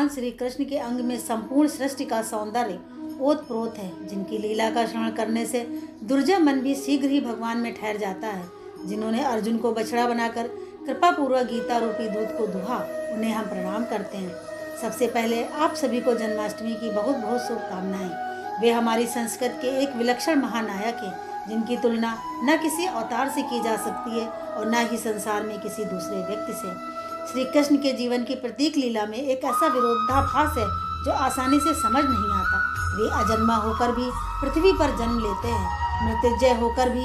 भगवान श्री कृष्ण के अंग में संपूर्ण सृष्टि का सौंदर्य ओतप्रोत है, जिनकी लीला का श्रवण करने से दुर्जय मन भी शीघ्र ही भगवान में ठहर जाता है। जिन्होंने अर्जुन को बछड़ा बनाकर कृपा पूर्वक गीता रूपी दूध को दुहा, उन्हें हम प्रणाम करते हैं। सबसे पहले आप सभी को जन्माष्टमी की बहुत बहुत शुभकामनाएं। वे हमारी संस्कृत के एक विलक्षण महानायक हैं, जिनकी तुलना न किसी अवतार से की जा सकती है और न ही संसार में किसी दूसरे व्यक्ति से। श्री कृष्ण के जीवन की प्रतीक लीला में एक ऐसा विरोधाभास है जो आसानी से समझ नहीं आता। वे अजन्मा होकर भी पृथ्वी पर जन्म लेते हैं, मृत्युंजय होकर भी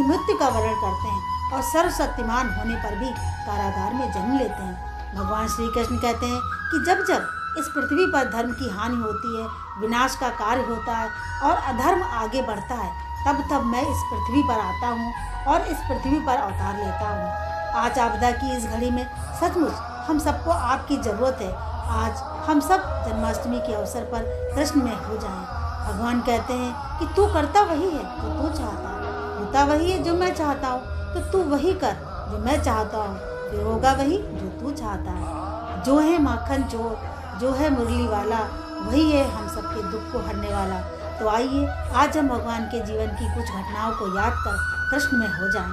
मृत्यु का वर्ण करते हैं और सर्वशक्तिमान होने पर भी कारागार में जन्म लेते हैं। भगवान श्री कृष्ण कहते हैं कि जब जब इस पृथ्वी पर धर्म की हानि होती है, विनाश का कार्य होता है और अधर्म आगे बढ़ता है, तब तब मैं इस पृथ्वी पर आता हूँ और इस पृथ्वी पर अवतार लेता हूँ। आज आपदा की इस घड़ी में सचमुच हम सबको आपकी ज़रूरत है। आज हम सब जन्माष्टमी के अवसर पर कृष्ण में हो जाएं। भगवान कहते हैं कि तू करता वही है जो तू चाहता है, होता वही है जो मैं चाहता हूँ, तो तू वही कर जो मैं चाहता हूँ, फिर होगा वही जो तू चाहता है। जो है माखन चोर, जो है मुरली वाला, वही है हम सबके दुख को हरने वाला। तो आइए आज हम भगवान के जीवन की कुछ घटनाओं को याद कर कृष्ण में हो जाएं।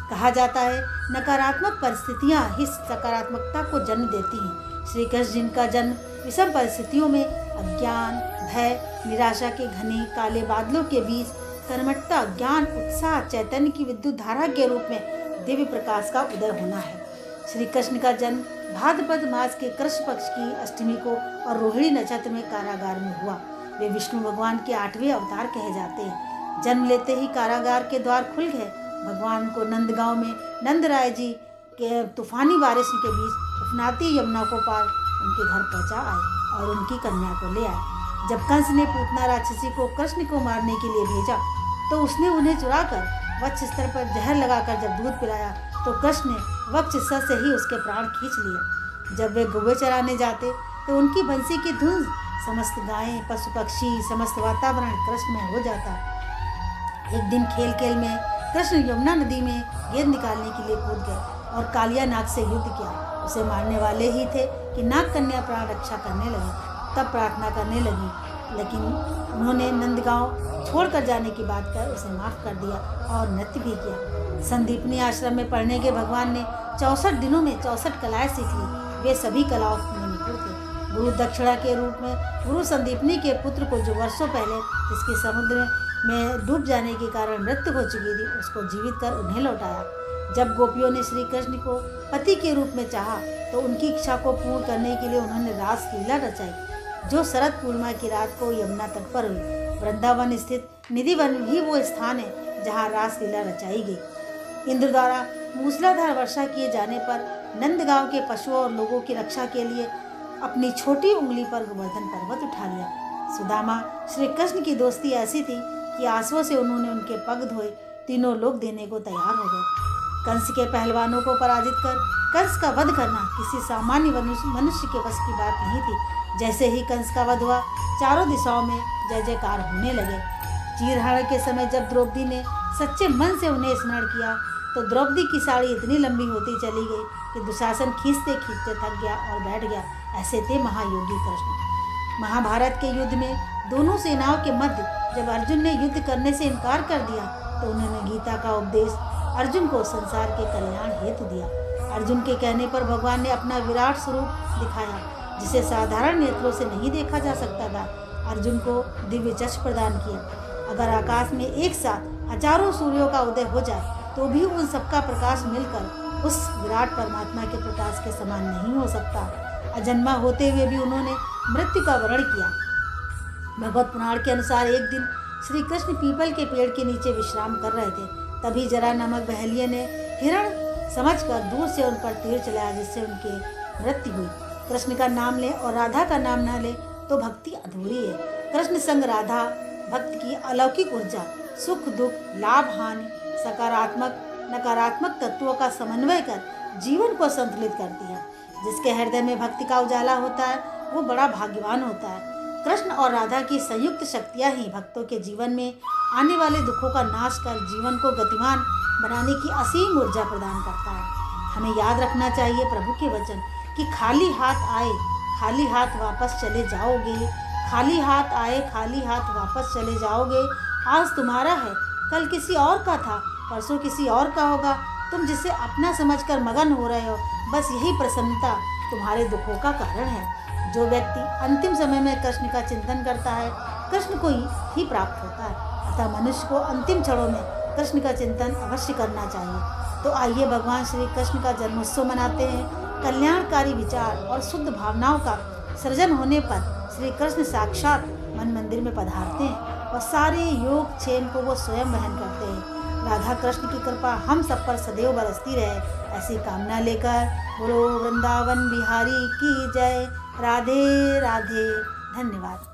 कहा जाता है नकारात्मक परिस्थितियाँ ही सकारात्मकता को जन्म देती हैं। श्री कृष्ण जिनका जन्म विषम परिस्थितियों में अज्ञान, भय, निराशा के घने काले बादलों के बीच कर्मठता, ज्ञान, उत्साह, चैतन्य की विद्युत धारा के रूप में दिव्य प्रकाश का उदय होना है। श्री कृष्ण का जन्म भाद्रपद मास के कृष्ण पक्ष की अष्टमी को और रोहिणी नक्षत्र में कारागार में हुआ। वे विष्णु भगवान के 8वें अवतार कहे जाते हैं। जन्म लेते ही कारागार के द्वार खुल गए। भगवान को नंदगांव में नंदराय जी के तूफानी बारिश के बीच उफनाती यमुना को पार उनके घर पहुंचा आए और उनकी कन्या को ले आए। जब कंस ने पूतना राक्षसी को कृष्ण को मारने के लिए भेजा, तो उसने उन्हें चुराकर वक्ष स्थल पर जहर लगाकर जब दूध पिलाया, तो कृष्ण ने वक्ष स्थल से ही उसके प्राण खींच लिए। जब वे गौवे चराने जाते तो उनकी बंसी की धुन समस्त गायें, पशु पक्षी, समस्त वातावरण कृष्ण में हो जाता। एक दिन खेल खेल में कृष्ण यमुना नदी में गेंद निकालने के लिए कूद गए और कालिया नाग से युद्ध किया। उसे मारने वाले ही थे कि नाग कन्या प्राण रक्षा करने लगी। तब प्रार्थना करने लगी, लेकिन उन्होंने नंदगांव छोड़कर जाने की बात कर उसे माफ़ कर दिया और नृत्य भी किया। संदीपनी आश्रम में पढ़ने के भगवान ने 64 दिनों में 64 कलाएं सीख ली। वे सभी कलाओं में निपुण थे। गुरु दक्षिणा के रूप में गुरु संदीपनी के पुत्र को, जो वर्षों पहले जिसके समुद्र में डूब जाने के कारण मृत्यु हो चुकी थी, उसको जीवित कर उन्हें लौटाया। जब गोपियों ने श्री कृष्ण को पति के रूप में चाहा, तो उनकी इच्छा को पूर्ण करने के लिए उन्होंने रासलीला रचाई, जो शरद पूर्णिमा की रात को यमुना तट पर हुई। वृंदावन स्थित निधिवन ही वो स्थान है जहाँ रासलीला रचाई गई। इंद्र द्वारा मूसलाधार वर्षा किए जाने पर नंदगांव के पशुओं और लोगों की रक्षा के लिए अपनी छोटी उंगली पर गोवर्धन पर्वत उठा लिया। सुदामा श्री कृष्ण की दोस्ती ऐसी थी कि आंसुओं से उन्होंने उनके पग धोए, तीनों लोग देने को तैयार हो गए। कंस के पहलवानों को पराजित कर कंस का वध करना किसी सामान्य मनुष्य के वश की बात नहीं थी। जैसे ही कंस का वध हुआ, चारों दिशाओं में जय जयकार होने लगे। चीरहरण के समय जब द्रौपदी ने सच्चे मन से उन्हें स्मरण किया, तो द्रौपदी की साड़ी इतनी लंबी होती चली गई कि दुशासन खींचते खींचते थक गया और बैठ गया। ऐसे थे महायोगी कृष्ण। महाभारत के युद्ध में दोनों सेनाओं के मध्य जब अर्जुन ने युद्ध करने से इनकार कर दिया, तो उन्होंने गीता का उपदेश अर्जुन को संसार के कल्याण हेतु दिया। अर्जुन के कहने पर भगवान ने अपना विराट स्वरूप दिखाया, जिसे साधारण नेत्रों से नहीं देखा जा सकता था। अर्जुन को दिव्य चक्षु प्रदान किया। अगर आकाश में एक साथ हजारों सूर्यों का उदय हो जाए, तो भी उन सबका प्रकाश मिलकर उस विराट परमात्मा के प्रकाश के समान नहीं हो सकता। अजन्मा होते हुए भी उन्होंने मृत्यु का वर्ण किया। भगवत पुराण के अनुसार एक दिन श्री कृष्ण पीपल के पेड़ के नीचे विश्राम कर रहे थे। तभी जरा नामक बहेलिये ने हिरण समझकर दूर से उन पर तीर चलाया, जिससे उनकी मृत्यु हुई। कृष्ण का नाम ले और राधा का नाम न ले तो भक्ति अधूरी है। कृष्ण संग राधा भक्त की अलौकिक ऊर्जा सुख दुख, लाभ हानि, सकारात्मक नकारात्मक तत्वों का समन्वय कर जीवन को संतुलित करती है। जिसके हृदय में भक्ति का उजाला होता है, वो बड़ा भाग्यवान होता है। कृष्ण और राधा की संयुक्त शक्तियाँ ही भक्तों के जीवन में आने वाले दुखों का नाश कर जीवन को गतिमान बनाने की असीम ऊर्जा प्रदान करता है। हमें याद रखना चाहिए प्रभु के वचन कि खाली हाथ आए खाली हाथ वापस चले जाओगे। खाली हाथ आए खाली हाथ वापस चले जाओगे। आज तुम्हारा है, कल किसी और का था, परसों किसी और का होगा। तुम जिसे अपना समझकर मगन हो रहे हो, बस यही प्रसन्नता तुम्हारे दुखों का कारण है। जो व्यक्ति अंतिम समय में कृष्ण का चिंतन करता है, कृष्ण को ही प्राप्त होता है। अतः मनुष्य को अंतिम क्षणों में कृष्ण का चिंतन अवश्य करना चाहिए। तो आइए भगवान श्री कृष्ण का जन्मोत्सव मनाते हैं। कल्याणकारी विचार और शुद्ध भावनाओं का सृजन होने पर श्री कृष्ण साक्षात मन मंदिर में पधारते हैं और सारे योग क्षेम को वो स्वयं वहन करते हैं। राधा कृष्ण की कृपा हम सब पर सदैव बरसती रहे, ऐसी कामना लेकर बोलो वृंदावन बिहारी की जय। राधे राधे। धन्यवाद।